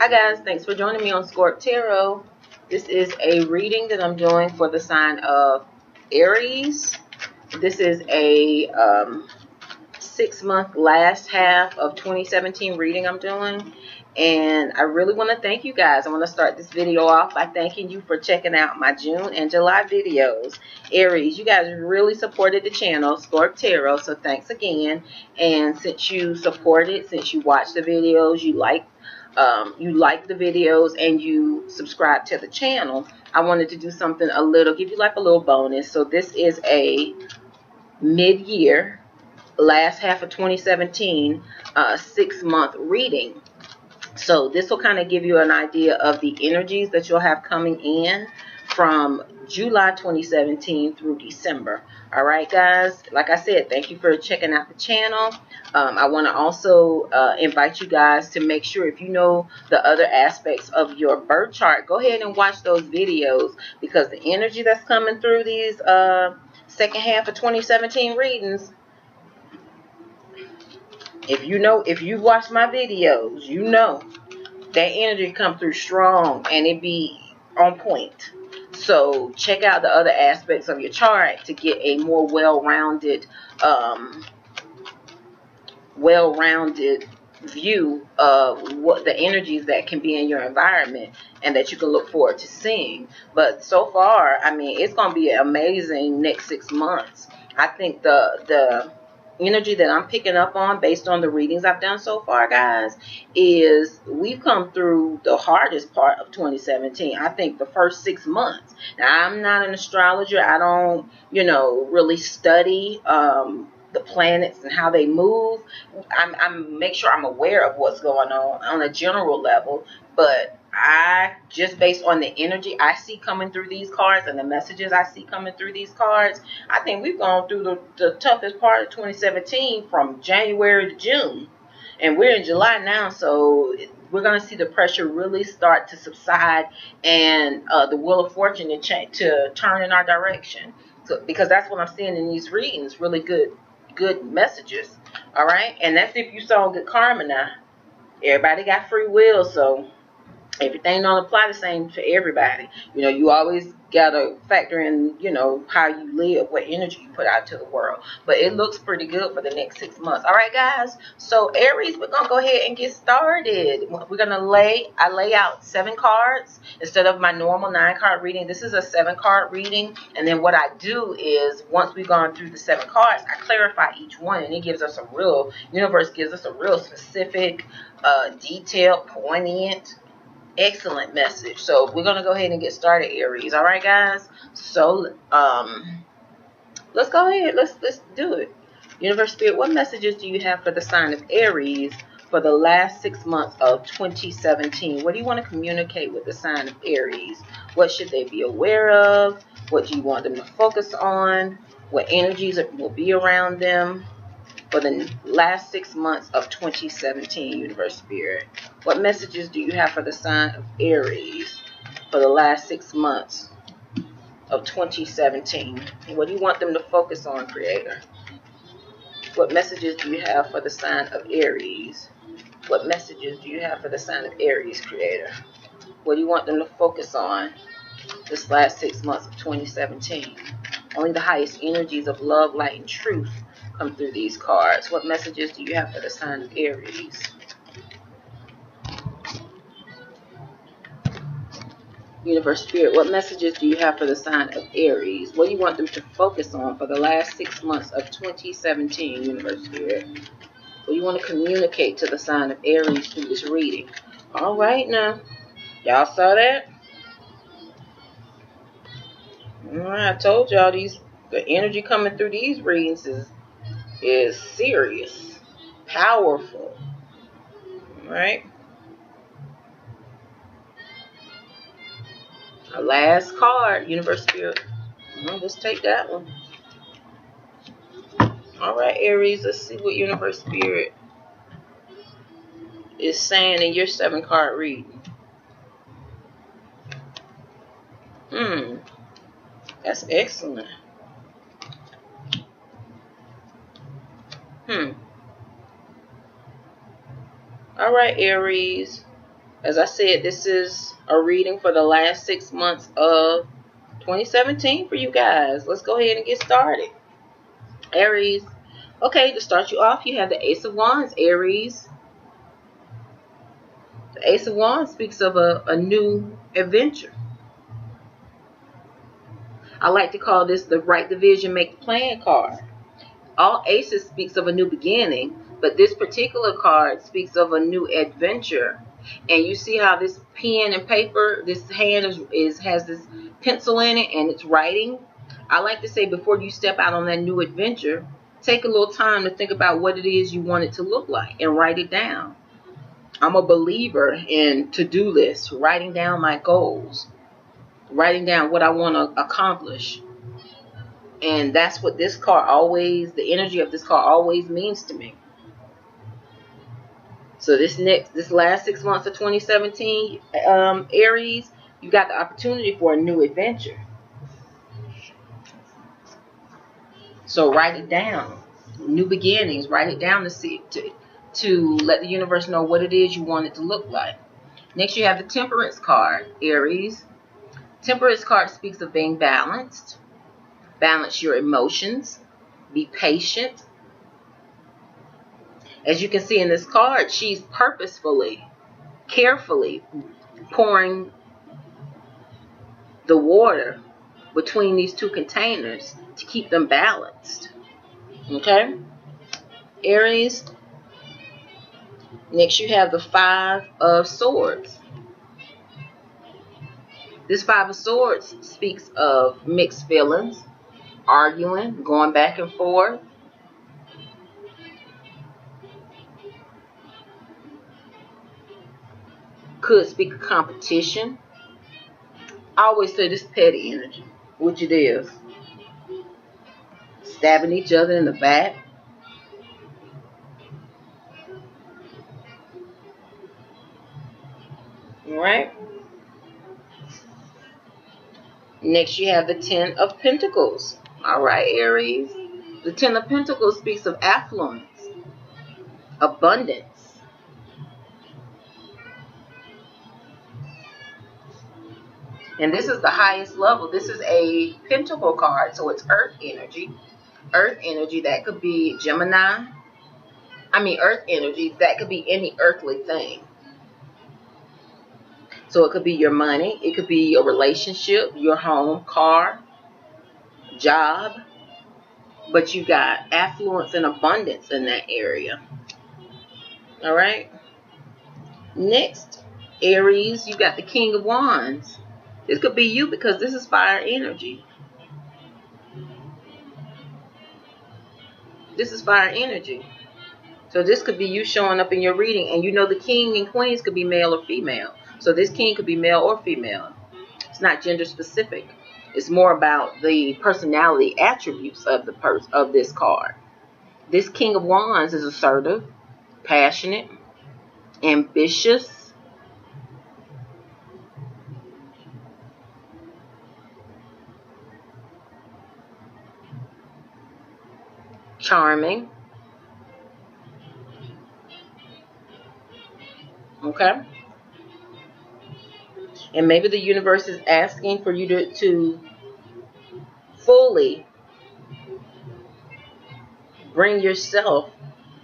Hi guys, thanks for joining me on Scorp Tarot. This is a reading that I'm doing for the sign of Aries. This is a 6-month last half of 2017 reading I'm doing. And I really want to thank you guys. I want to start this video off by thanking you for checking out my June and July videos. Aries, you guys really supported the channel, Scorp Tarot, so thanks again. And since you supported, since you watched the videos, you like the videos and you subscribe to the channel, I wanted to do something give you like a little bonus. So this is a mid-year, last half of 2017, 6-month reading. So this will kind of give you an idea of the energies that you'll have coming in from July 2017 through December. All right, guys, like I said, thank you for checking out the channel. I want to also invite you guys to make sure, if you know the other aspects of your birth chart, go ahead and watch those videos, because the energy that's coming through these second half of 2017 readings, if you watch my videos, you know that energy come through strong and it be on point. So check out the other aspects of your chart to get a more well-rounded view of what the energies that can be in your environment and that you can look forward to seeing. But so far, I mean, it's going to be an amazing next 6 months. I think the energy that I'm picking up on, based on the readings I've done so far, guys, is we've come through the hardest part of 2017. I think the first 6 months. Now, I'm not an astrologer. I don't, really study the planets and how they move. I'm make sure I'm aware of what's going on a general level, but I just, based on the energy I see coming through these cards and the messages I see coming through these cards, I think we've gone through the toughest part of 2017 from January to June, and we're in July now, so we're going to see the pressure really start to subside and the wheel of fortune to turn in our direction. So, because that's what I'm seeing in these readings, really good messages. All right, and that's if you saw good karma. Now everybody got free will, so everything don't apply the same to everybody. You always gotta factor in, how you live, what energy you put out to the world. But it looks pretty good for the next 6 months. All right, guys. So Aries, we're gonna go ahead and get started. We're gonna I lay out 7 cards instead of my normal 9-card reading. This is a 7-card reading, and then what I do is, once we've gone through the 7 cards, I clarify each one, and it gives us universe gives us a real specific, detailed, poignant, excellent message. So we're going to go ahead and get started, Aries. All right, guys. So let's go ahead. Let's do it. Universe, Spirit, what messages do you have for the sign of Aries for the last 6 months of 2017? What do you want to communicate with the sign of Aries? What should they be aware of? What do you want them to focus on? What energies will be around them for the last 6 months of 2017, Universe, Spirit? What messages do you have for the sign of Aries for the last 6 months of 2017? What do you want them to focus on, Creator? What messages do you have for the sign of Aries? What messages do you have for the sign of Aries, Creator? What do you want them to focus on this last 6 months of 2017? Only the highest energies of love, light, and truth come through these cards. What messages do you have for the sign of Aries? Universe, Spirit, what messages do you have for the sign of Aries? What do you want them to focus on for the last 6 months of 2017, Universe, Spirit? What do you want to communicate to the sign of Aries through this reading? All right, now. Y'all saw that? All right, I told y'all the energy coming through these readings is serious, powerful. All right. Our last card, Universe, Spirit. Let's take that one. All right, Aries, let's see what Universe, Spirit is saying in your 7-card reading. That's excellent. All right, Aries. As I said, this is a reading for the last 6 months of 2017 for you guys. Let's go ahead and get started. Aries. Okay, to start you off, you have the Ace of Wands, Aries. The Ace of Wands speaks of a new adventure. I like to call this the Write the Vision, Make the Plan card. All aces speaks of a new beginning, but this particular card speaks of a new adventure. And you see how this pen and paper, this hand has this pencil in it and it's writing. I like to say, before you step out on that new adventure, take a little time to think about what it is you want it to look like and write it down. I'm a believer in to-do lists, writing down my goals, writing down what I want to accomplish. And that's what this card always, the energy of this card always means to me. So this last 6 months of 2017, Aries, you got the opportunity for a new adventure. So write it down. New beginnings. Write it down to let the universe know what it is you want it to look like. Next, you have the Temperance card, Aries. Temperance card speaks of being balanced. Balance your emotions. Be patient. As you can see in this card, she's purposefully, carefully pouring the water between these two containers to keep them balanced. Okay? Aries. Next, you have the Five of Swords. This Five of Swords speaks of mixed feelings, arguing, going back and forth. Could speak of competition. I always say this petty energy, which it is. Stabbing each other in the back. Alright. Next, you have the Ten of Pentacles. Alright, Aries. The Ten of Pentacles speaks of affluence, abundance. And this is the highest level. This is a pentacle card, so it's earth energy. Earth energy, that could be Gemini. Earth energy, that could be any earthly thing. So it could be your money. It could be your relationship, your home, car, job. But you got affluence and abundance in that area. All right. Next, Aries, you got the King of Wands. This could be you because this is fire energy. This is fire energy. So this could be you showing up in your reading. And you know the king and queens could be male or female. So this king could be male or female. It's not gender specific. It's more about the personality attributes of this card. This King of Wands is assertive, passionate, ambitious, charming. Okay? And maybe the universe is asking for you to fully bring yourself,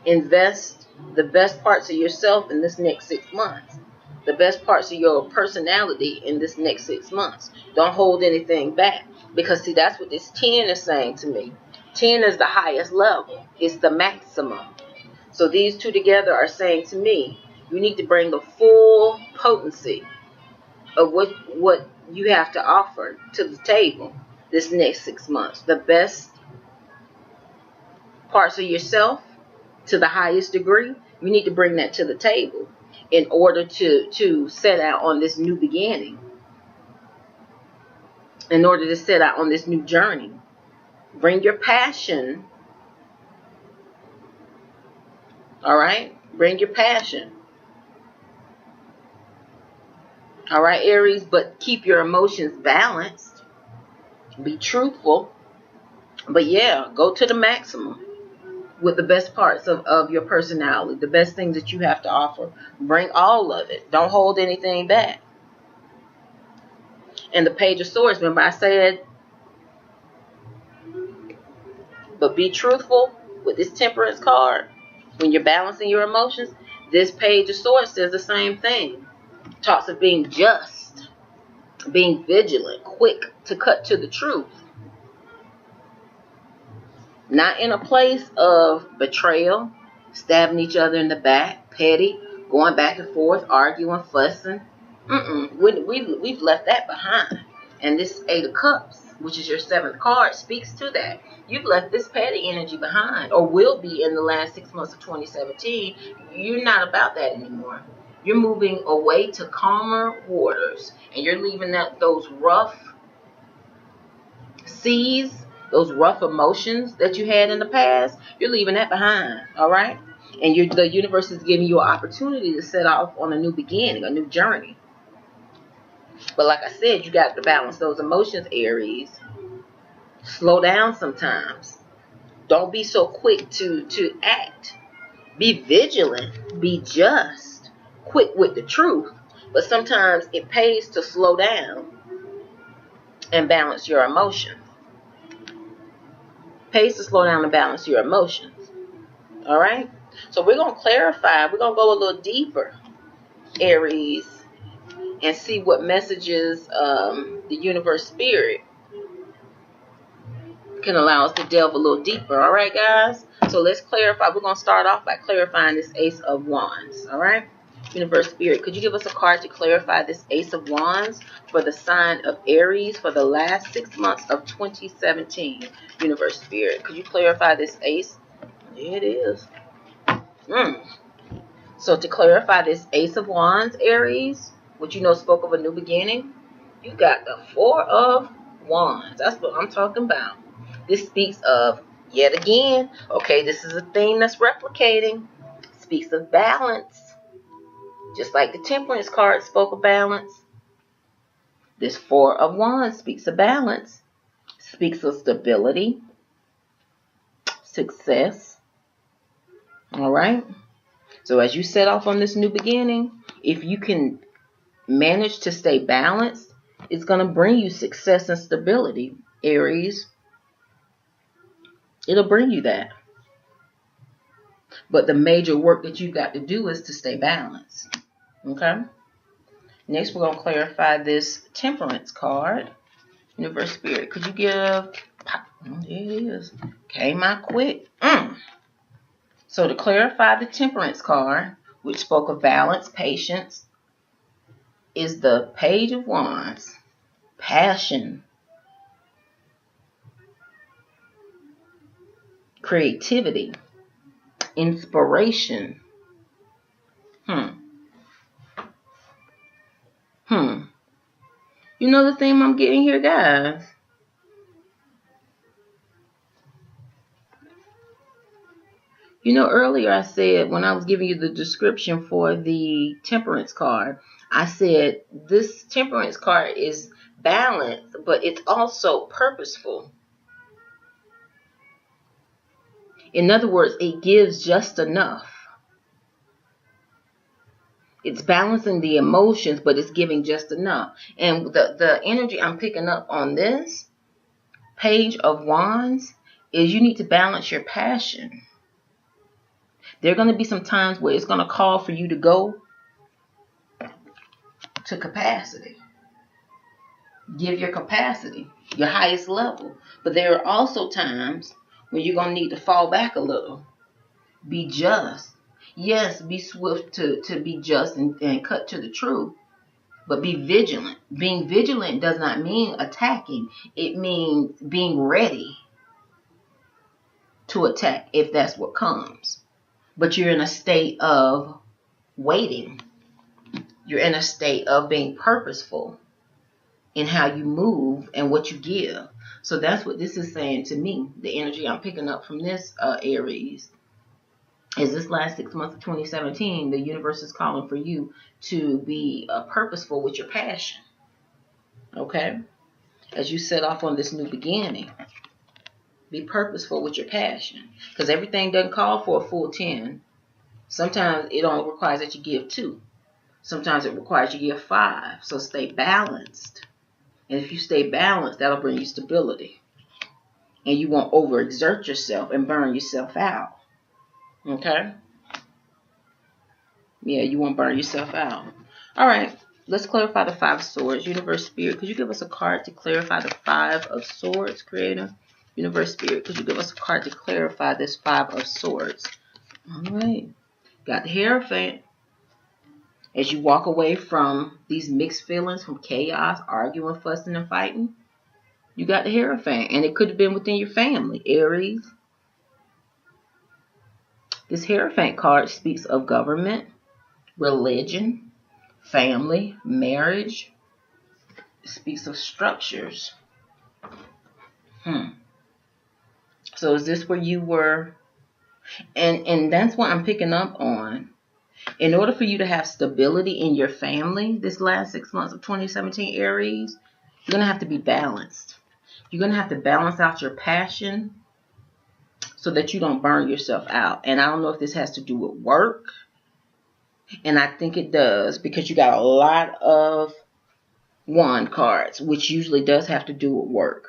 invest the best parts of yourself in this next 6 months. The best parts of your personality in this next 6 months. Don't hold anything back. Because see, that's what this 10 is saying to me. 10 is the highest level. It's the maximum. So these two together are saying to me, you need to bring the full potency of what you have to offer to the table this next 6 months. The best parts of yourself to the highest degree. You need to bring that to the table in order to set out on this new beginning. In order to set out on this new journey. Bring your passion. Alright? Bring your passion. Alright, Aries, but keep your emotions balanced. Be truthful. But yeah, go to the maximum. with the best parts of your personality, the best things that you have to offer. Bring all of it. Don't hold anything back. And the Page of Swords, remember I said, but be truthful with this Temperance card. When you're balancing your emotions, this Page of Swords says the same thing. Talks of being just, being vigilant, quick to cut to the truth. Not in a place of betrayal, stabbing each other in the back, petty, going back and forth, arguing, fussing. We've left that behind. And this Eight of Cups, which is your 7th card, speaks to that. You've left this petty energy behind, or will be in the last 6 months of 2017. You're not about that anymore. You're moving away to calmer waters, and you're leaving those rough seas, those rough emotions that you had in the past. You're leaving that behind, all right? And the universe is giving you an opportunity to set off on a new beginning, a new journey. But like I said, you got to balance those emotions, Aries. Slow down sometimes. Don't be so quick to act. Be vigilant. Be just. Quick with the truth. But sometimes it pays to slow down and balance your emotions. Pays to slow down and balance your emotions. All right? So we're going to clarify. We're going to go a little deeper, Aries, and see what messages the universe spirit can allow us to delve a little deeper. All right, guys? So let's clarify. We're going to start off by clarifying this Ace of Wands. All right? Universe spirit, could you give us a card to clarify this Ace of Wands for the sign of Aries for the last 6 months of 2017? Universe spirit, could you clarify this Ace? There it is. So to clarify this Ace of Wands, Aries, which you know spoke of a new beginning, you got the 4 of Wands. That's what I'm talking about. This speaks of, yet again, okay, this is a theme that's replicating. Speaks of balance. Just like the Temperance card spoke of balance. This 4 of Wands speaks of balance. Speaks of stability. Success. All right. So as you set off on this new beginning, if you can manage to stay balanced, it's going to bring you success and stability, Aries. It'll bring you that. But the major work that you've got to do is to stay balanced. Okay? Next, we're going to clarify this Temperance card. Universe Spirit, could you give... Oh, there it is. Came out quick. So to clarify the Temperance card, which spoke of balance, patience, is the Page of Wands. Passion. Creativity. Inspiration. You know the theme I'm getting here, guys? You know, earlier I said, when I was giving you the description for the Temperance card, I said this Temperance card is balanced, but it's also purposeful. In other words, it gives just enough. It's balancing the emotions, but it's giving just enough. And the energy I'm picking up on this Page of Wands is you need to balance your passion. There are going to be some times where it's going to call for you to go to capacity. Give your capacity, your highest level. But there are also times when you're going to need to fall back a little. Be just. Yes, be swift to be just and cut to the truth. But be vigilant. Being vigilant does not mean attacking. It means being ready to attack if that's what comes. But you're in a state of waiting. You're in a state of being purposeful in how you move and what you give. So that's what this is saying to me. The energy I'm picking up from this Aries is this last 6 months of 2017, the universe is calling for you to be purposeful with your passion. Okay? As you set off on this new beginning. Be purposeful with your passion. Because everything doesn't call for a full 10. Sometimes it only requires that you give 2. Sometimes it requires you give 5. So stay balanced. And if you stay balanced, that'll bring you stability. And you won't overexert yourself and burn yourself out. Okay? Yeah, you won't burn yourself out. All right. Let's clarify the 5 of Swords. Universe Spirit, could you give us a card to clarify the 5 of Swords, Creator? Universe Spirit, could you give us a card to clarify this 5 of Swords? All right. Got the Hierophant. As you walk away from these mixed feelings, from chaos, arguing, fussing, and fighting, you got the Hierophant. And it could have been within your family, Aries. This Hierophant card speaks of government, religion, family, marriage. It speaks of structures. So is this where you were? And that's what I'm picking up on. In order for you to have stability in your family this last 6 months of 2017, Aries, you're going to have to be balanced. You're going to have to balance out your passion so that you don't burn yourself out. And I don't know if this has to do with work. And I think it does, because you got a lot of wand cards, which usually does have to do with work.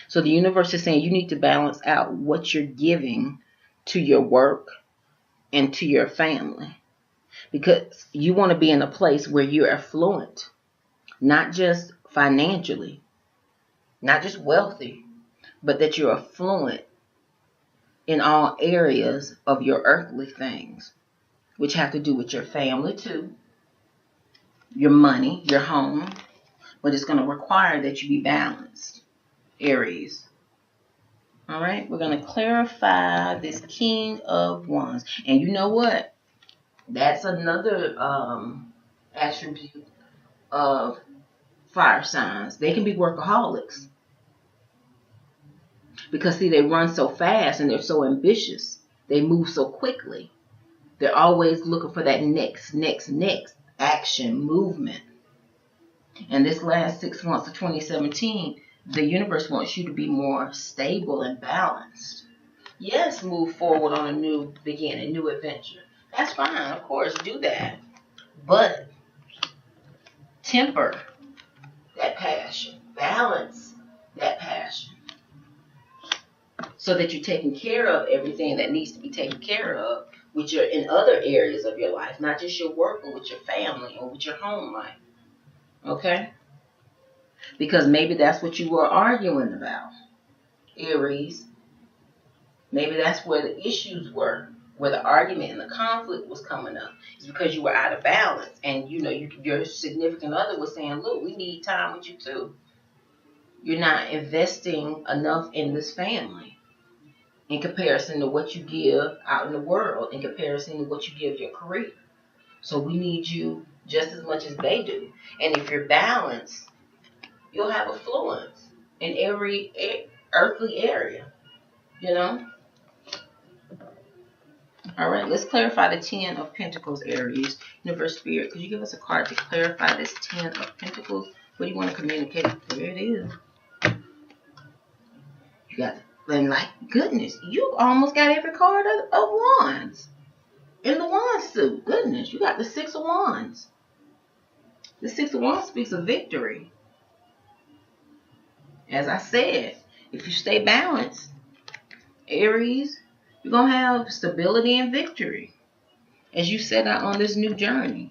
So the universe is saying you need to balance out what you're giving to your work and to your family, because you want to be in a place where you're affluent, not just financially, not just wealthy, but that you're affluent in all areas of your earthly things, which have to do with your family too, your money, your home, but it's going to require that you be balanced, Aries. All right, we're going to clarify this King of Wands. And you know what? That's another attribute of fire signs. They can be workaholics. Because, see, they run so fast and they're so ambitious. They move so quickly. They're always looking for that next action, movement. And this last 6 months of 2017, the universe wants you to be more stable and balanced. Yes, move forward on a new beginning, new adventure. That's fine, of course, do that. But temper that passion. Balance that passion. So that you're taking care of everything that needs to be taken care of, which are in other areas of your life. Not just your work, but with your family or with your home life. Okay? Because maybe that's what you were arguing about, Aries. Maybe that's where the issues were, where the argument and the conflict was coming up. It's because you were out of balance. And, you know, your significant other was saying, look, we need time with you too. You're not investing enough in this family in comparison to what you give out in the world, in comparison to what you give your career. So we need you just as much as they do. And if you're balanced, you'll have affluence in every earthly area, you know? All right, let's clarify the 10 of Pentacles, Aries. Universe Spirit, could you give us a card to clarify this 10 of Pentacles? What do you want to communicate? There it is. You got it. And like, goodness, you almost got every card of Wands in the Wand suit. Goodness, you got the 6 of Wands. The 6 of Wands speaks of victory. As I said, if you stay balanced, Aries, you're going to have stability and victory as you set out on this new journey.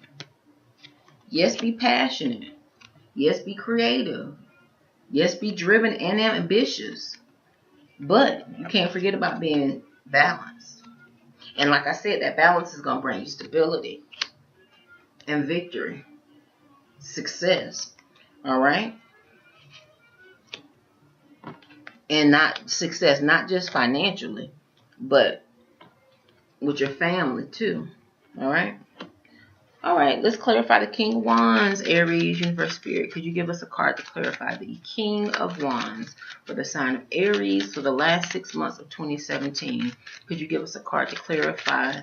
Yes, be passionate. Yes, be creative. Yes, be driven and ambitious. But you can't forget about being balanced. And like I said, that balance is going to bring you stability and victory, success. All right? And not success, not just financially, but with your family too. All right? All right, let's clarify the King of Wands, Aries, Universe Spirit. Could you give us a card to clarify the King of Wands for the sign of Aries for the last 6 months of 2017? Could you give us a card to clarify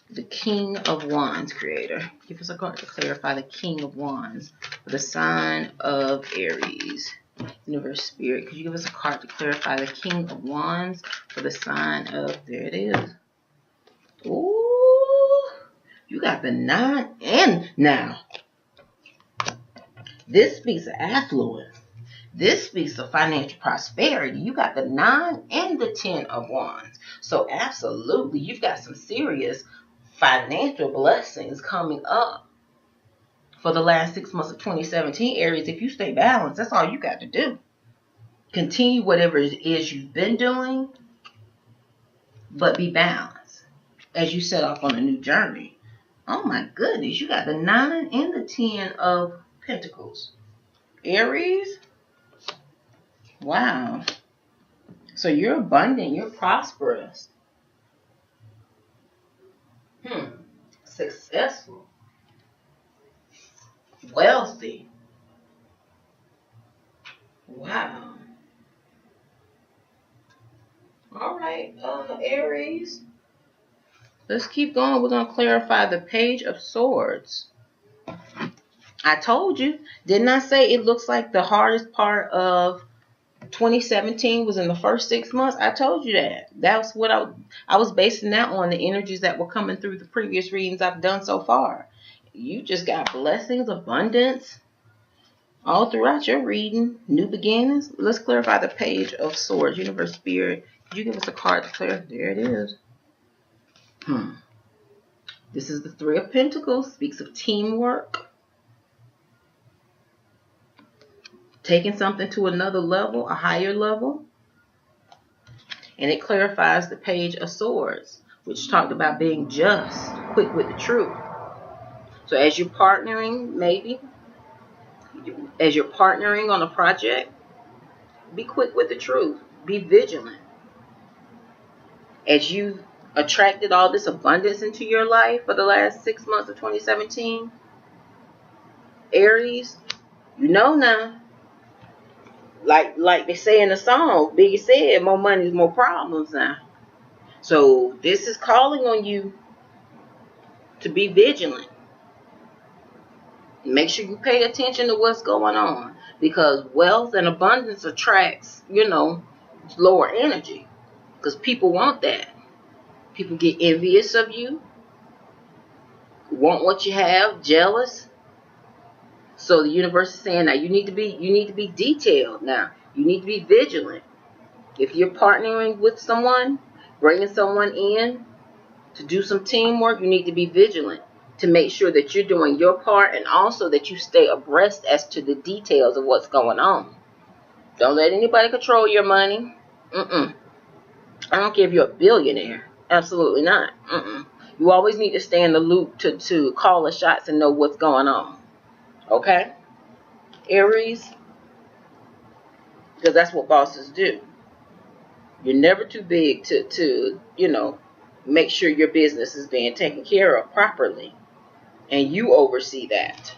the King of Wands, Creator? Give us a card to clarify the King of Wands for the sign of Aries. Universe Spirit, could you give us a card to clarify the King of Wands for the sign of, there it is. Ooh, you got the 9 and now. This speaks of affluence. This speaks of financial prosperity. You got the 9 and the 10 of Wands. So absolutely, you've got some serious financial blessings coming up for the last 6 months of 2017, Aries. If you stay balanced, that's all you got to do. Continue whatever it is you've been doing, but be balanced as you set off on a new journey. Oh my goodness, you got the 9 and the 10 of Pentacles. Aries, wow. So you're abundant, you're prosperous. Successful. Wealthy. Wow. All right, Aries. Let's keep going. We're going to clarify the Page of Swords. I told you. Didn't I say it looks like the hardest part of 2017 was in the first 6 months? I told you that. That's what I was basing that on, the energies that were coming through the previous readings I've done so far. You just got blessings, abundance, all throughout your reading. New beginnings. Let's clarify the Page of Swords. Universe Spirit, could you give us a card to clarify? There it is. This is the 3 of Pentacles. Speaks of teamwork. Taking something to another level, a higher level. And it clarifies the Page of Swords, which talked about being just, quick with the truth. So as you're partnering, maybe, as you're partnering on a project, be quick with the truth. Be vigilant. As you attracted all this abundance into your life for the last 6 months of 2017, Aries, you know now. Like they say in the song, Biggie said, more money is more problems now. So this is calling on you to be vigilant. Make sure you pay attention to what's going on, because wealth and abundance attracts, lower energy, because people want that. People get envious of you, want what you have, jealous. So the universe is saying now you need to be detailed now. You need to be vigilant. If you're partnering with someone, bringing someone in to do some teamwork, you need to be vigilant to make sure that you're doing your part, and also that you stay abreast as to the details of what's going on. Don't let anybody control your money. I don't care if you're a billionaire. Absolutely not. You always need to stay in the loop to call the shots and know what's going on. Okay? Aries? Because that's what bosses do. You're never too big to make sure your business is being taken care of properly. And you oversee that.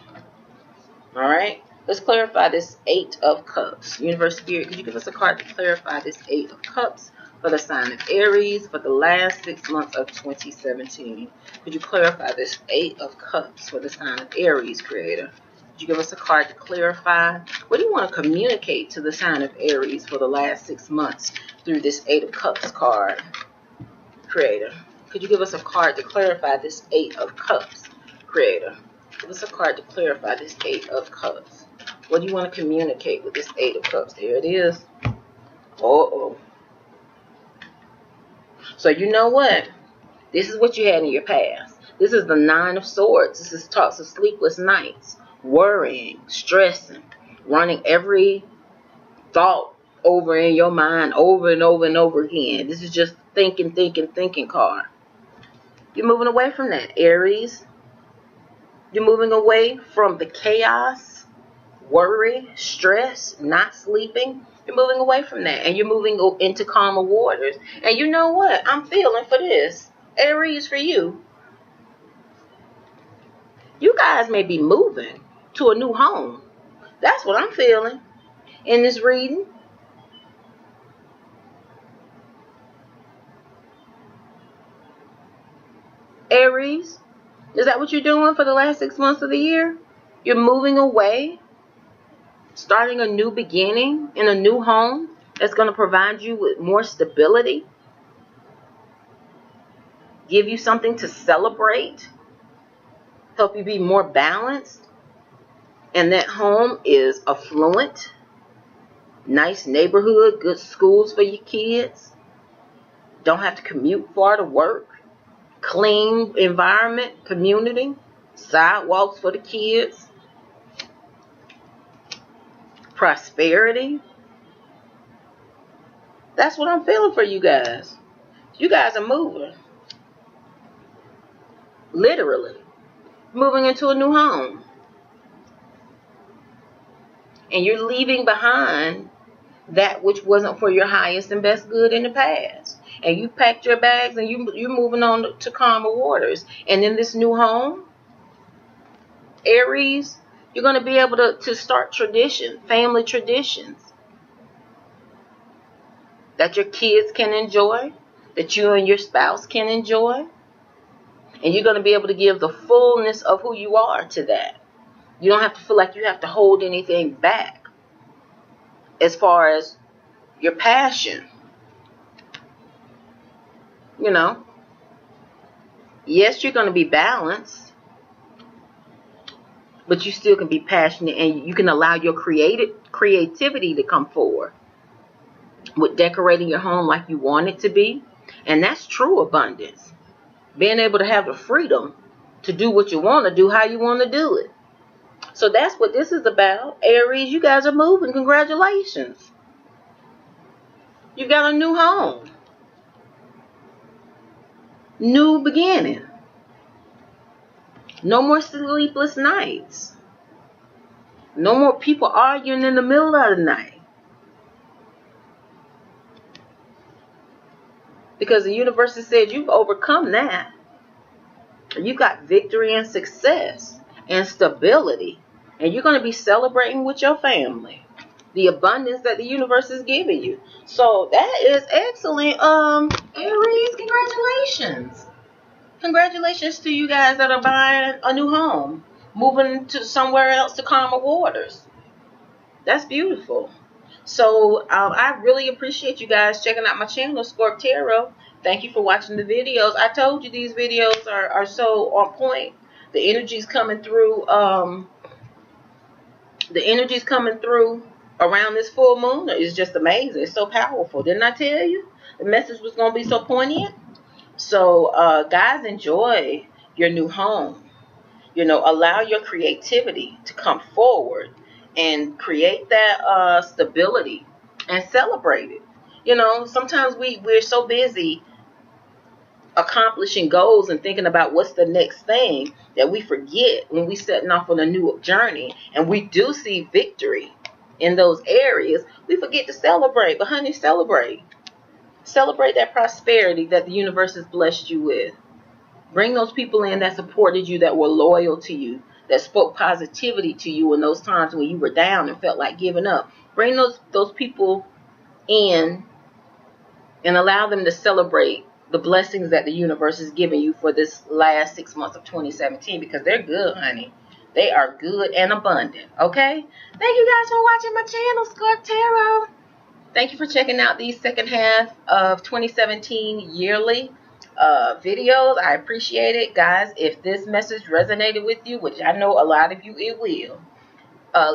Alright? Let's clarify this 8 of Cups. Universe Spirit, could you give us a card to clarify this 8 of Cups for the sign of Aries for the last 6 months of 2017? Could you clarify this 8 of Cups for the sign of Aries, Creator? Could you give us a card to clarify? What do you want to communicate to the sign of Aries for the last 6 months through this 8 of Cups card, Creator? Could you give us a card to clarify this 8 of Cups, Creator? Give us a card to clarify this 8 of Cups. What do you want to communicate with this 8 of Cups? There it is. So you know what? This is what you had in your past. This is the 9 of Swords. This is talks of sleepless nights, worrying, stressing, running every thought over in your mind over and over and over again. This is just thinking card. You're moving away from that, Aries. You're moving away from the chaos, worry, stress, not sleeping. You're moving away from that, and you're moving into calmer waters. And you know what? I'm feeling for this. Aries, for you. You guys may be moving to a new home. That's what I'm feeling in this reading. Aries, is that what you're doing for the last 6 months of the year? You're moving away starting a new beginning in a new home that's going to provide you with more stability, give you something to celebrate, help you be more balanced. And that home is affluent, nice neighborhood, good schools for your kids, don't have to commute far to work, clean environment, community, sidewalks for the kids, prosperity. That's what I'm feeling for you guys. You guys are moving. Literally. Moving into a new home. And you're leaving behind that which wasn't for your highest and best good in the past. And you packed your bags and you're moving on to calmer waters. And in this new home, Aries, you're going to be able to start tradition, family traditions that your kids can enjoy, that you and your spouse can enjoy. And you're going to be able to give the fullness of who you are to that. You don't have to feel like you have to hold anything back as far as your passion. You know, yes, you're going to be balanced, but you still can be passionate, and you can allow your creativity to come forward with decorating your home like you want it to be. And that's true abundance. Being able to have the freedom to do what you want to do, how you want to do it. So that's what this is about. Aries, you guys are moving. Congratulations. You got a new home. New beginning. No more sleepless nights. No more people arguing in the middle of the night. Because the universe has said you've overcome that. You got victory and success and stability. And you're going to be celebrating with your family the abundance that the universe is giving you. So that is excellent. Aries, congratulations. Congratulations to you guys that are buying a new home, moving to somewhere else to calmer waters. That's beautiful. So I really appreciate you guys checking out my channel, Scorp Tarot. Thank you for watching the videos. I told you these videos are so on point. The energy's coming through. The energy's coming through around this full moon is just amazing. It's so powerful. Didn't I tell you? The message was going to be so poignant. So, guys, enjoy your new home. You know, allow your creativity to come forward and create that stability and celebrate it. You know, sometimes we're so busy accomplishing goals and thinking about what's the next thing that we forget when we setting off on a new journey, and we do see victory in those areas. We forget to celebrate. But honey, celebrate that prosperity that the universe has blessed you with. Bring those people in that supported you, that were loyal to you, that spoke positivity to you in those times when you were down and felt like giving up. Bring those people in and allow them to celebrate the blessings that the universe is giving you for this last 6 months of 2017, because they're good, honey. They are good and abundant, okay? Thank you guys for watching my channel, Scorp Tarot. Thank you for checking out these second half of 2017 yearly videos. I appreciate it, guys. If this message resonated with you, which I know a lot of you it will,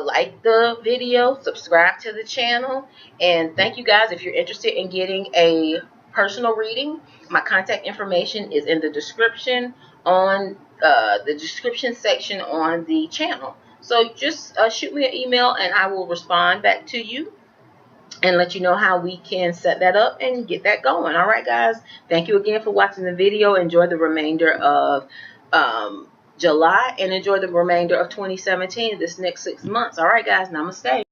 like the video, subscribe to the channel, and thank you guys. If you're interested in getting a personal reading, my contact information is in the description on the description section on the channel. So just shoot me an email and I will respond back to you and let you know how we can set that up and get that going. All right, guys. Thank you again for watching the video. Enjoy the remainder of July and enjoy the remainder of 2017, this next 6 months. All right, guys. Namaste.